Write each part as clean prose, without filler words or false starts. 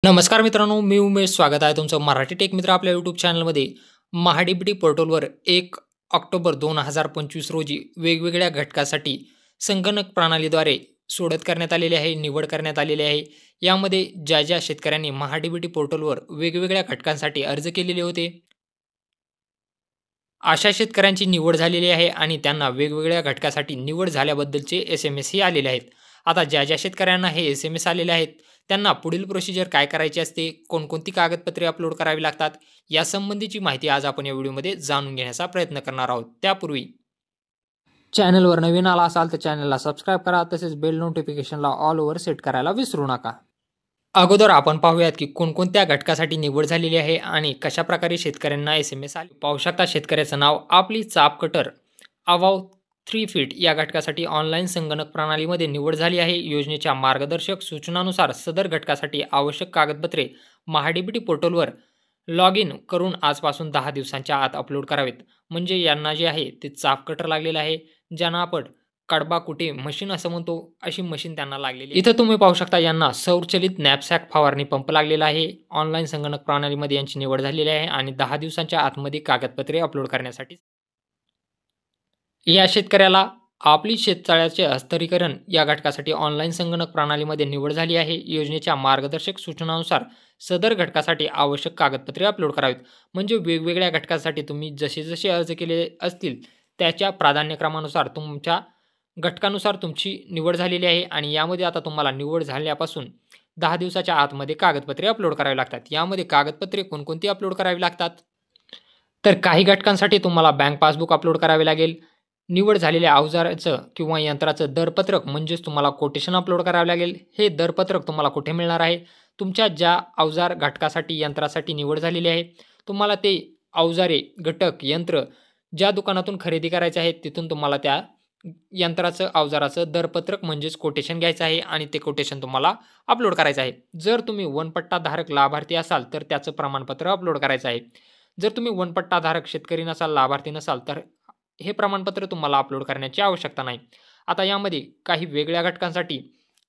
नमस्कार मित्रांनो, मी उमेश. स्वागत आहे तुमचं मराठी टेक मित्र आपल्या यूट्यूब चॅनलमध्ये. महाडीबीटी पोर्टलवर 1 ऑक्टोबर 2025 रोजी वेगवेगळ्या घटकासाठी संगणक प्रणालीद्वारे सोडत करण्यात आलेली आहे, निवड करण्यात आलेली आहे. यामध्ये ज्या शेतकऱ्यांनी महाडीबीटी पोर्टलवर वेगवेगळ्या घटकांसाठी अर्ज केलेले होते, अशा शेतकऱ्यांची निवड झालेली आहे आणि त्यांना वेगवेगळ्या घटकासाठी निवड झाल्याबद्दलचे SMS ही आलेले आहेत. आता ज्या शेतकऱ्यांना हे SMS आलेले आहेत, त्यांना पुढील प्रोसिजर काय करायची असते, कोणकोणती कागदपत्रे अपलोड करावी लागतात, यासंबंधीची माहिती आज आपण या व्हिडिओमध्ये जाणून घेण्याचा प्रयत्न करणार आहोत. त्यापूर्वी चॅनलवर नवीन आला असाल तर चॅनलला सबस्क्राईब करा, तसेच बेल नोटिफिकेशनला ऑल ओव्हर सेट करायला विसरू नका. अगोदर आपण पाहूयात की कोणकोणत्या घटकासाठी निवड झालेली आहे आणि कशा प्रकारे शेतकऱ्यांना SMS आले. पाहू शकता शेतकऱ्याचं नाव आपली चाप कटर अबाव 3 फीट या घटकासाठी ऑनलाईन संगणक प्रणालीमध्ये निवड झाली आहे. योजनेच्या मार्गदर्शक सूचनानुसार सदर घटकासाठी आवश्यक कागदपत्रे महाडीबीटी पोर्टलवर लॉग इन करून आजपासून 10 दिवसांच्या आत अपलोड करावेत. म्हणजे यांना जे आहे ते चाप कटर लागलेलं आहे, ज्यांना आपण कडबा कुटे मशीन असं म्हणतो, अशी मशीन त्यांना लागलेली आहे. इथं तुम्ही पाहू शकता यांना सौरचलित नॅपसॅक फवारणी पंप लागलेला आहे. ऑनलाईन संगणक प्रणालीमध्ये यांची निवड झालेली आहे आणि 10 दिवसांच्या आतमध्ये कागदपत्रे अपलोड करण्यासाठी या शेतकऱ्याला आपली शेततळ्याचे हस्तांतरीकरण या घटकासाठी ऑनलाईन संगणक प्रणालीमध्ये निवड झाली आहे. योजनेच्या मार्गदर्शक सूचनानुसार सदर घटकासाठी आवश्यक कागदपत्रे अपलोड करावीत. म्हणजे वेगवेगळ्या घटकासाठी तुम्ही जसे अर्ज केले असतील त्याच्या प्राधान्यक्रमानुसार तुमच्या घटकानुसार तुमची निवड झालेली आहे आणि यामध्ये आता तुम्हाला निवड झाल्यापासून 10 दिवसाच्या आतमध्ये कागदपत्रे अपलोड करावी लागतात. यामध्ये कागदपत्रे कोणकोणती अपलोड करावी लागतात, तर काही घटकांसाठी तुम्हाला बँक पासबुक अपलोड करावे लागेल. निवड झालेल्या अवजाराचं किंवा यंत्राचं दरपत्रक म्हणजेच तुम्हाला कोटेशन अपलोड करावे लागेल. हे दरपत्रक तुम्हाला कुठे मिळणार आहे, तुमच्या ज्या अवजार घटकासाठी यंत्रासाठी निवड झालेली आहे, तुम्हाला ते अवजारे घटक यंत्र ज्या दुकानातून खरेदी करायचे आहे तिथून तुम्हाला त्या यंत्राचं अवजाराचं दरपत्रक म्हणजेच कोटेशन घ्यायचं आहे आणि ते कोटेशन तुम्हाला अपलोड करायचं आहे. जर तुम्ही वनपट्टा धारक लाभार्थी असाल तर त्याचं प्रमाणपत्र अपलोड करायचं आहे. जर तुम्ही वनपट्टा धारक शेतकरी नसाल, लाभार्थी नसाल तर हे प्रमाणपत्र तुम्हाला अपलोड करण्याची आवश्यकता नाही. आता यामध्ये काही वेगळ्या घटकांसाठी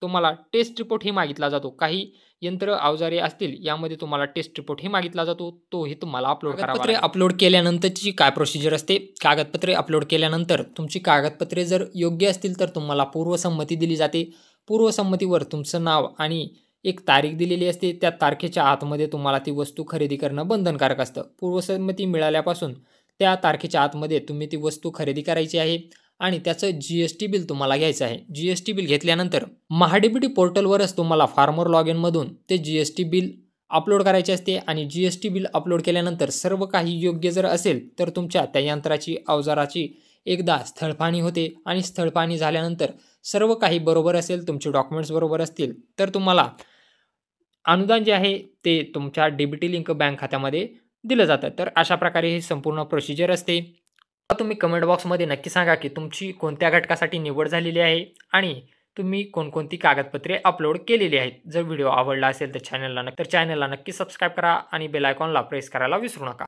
तुम्हाला टेस्ट रिपोर्ट ही मागितला जातो. काही यंत्र अवजारे असतील यामध्ये तुम्हाला टेस्ट रिपोर्ट ही मागितला जातो, तोही तुम्हाला अपलोड करावा लागेल. अपलोड केल्यानंतरची काय प्रोसिजर असते, कागदपत्रे अपलोड केल्यानंतर तुमची कागदपत्रे जर योग्य असतील तर तुम्हाला पूर्वसंमती दिली जाते. पूर्वसंमतीवर तुमचं नाव आणि एक तारीख दिलेली असते. त्या तारखेच्या आतमध्ये तुम्हाला ती वस्तू खरेदी करणं बंधनकारक असतं. पूर्वसंमती मिळाल्यापासून त्या तारखेच्या आतमध्ये तुम्ही ती वस्तू खरेदी करायची आहे आणि त्याचं GST बिल तुम्हाला घ्यायचं आहे. GST बिल घेतल्यानंतर महाडीबीटी पोर्टलवरच तुम्हाला फार्मर लॉग इनमधून ते GST बिल अपलोड करायचे असते आणि GST बिल अपलोड केल्यानंतर सर्व काही योग्य जर असेल तर तुमच्या त्या यंत्राची अवजाराची एकदा स्थळपाहणी होते आणि स्थळपाहणी झाल्यानंतर सर्व काही बरोबर असेल, तुमचे डॉक्युमेंट्स बरोबर असतील तर तुम्हाला अनुदान जे आहे ते तुमच्या डीबीटी लिंक बँक खात्यामध्ये दिलं जातं. तर अशा प्रकारे ही संपूर्ण प्रोसिजर असते. तुम्ही कमेंट बॉक्समध्ये नक्की सांगा की तुमची कोणत्या घटकासाठी निवड झालेली आहे आणि तुम्ही कोणकोणती कागदपत्रे अपलोड केलेली आहेत. जर व्हिडिओ आवडला असेल तर चॅनलला नक्की सबस्क्राईब करा आणि बेल आयकॉनला प्रेस करायला विसरू नका.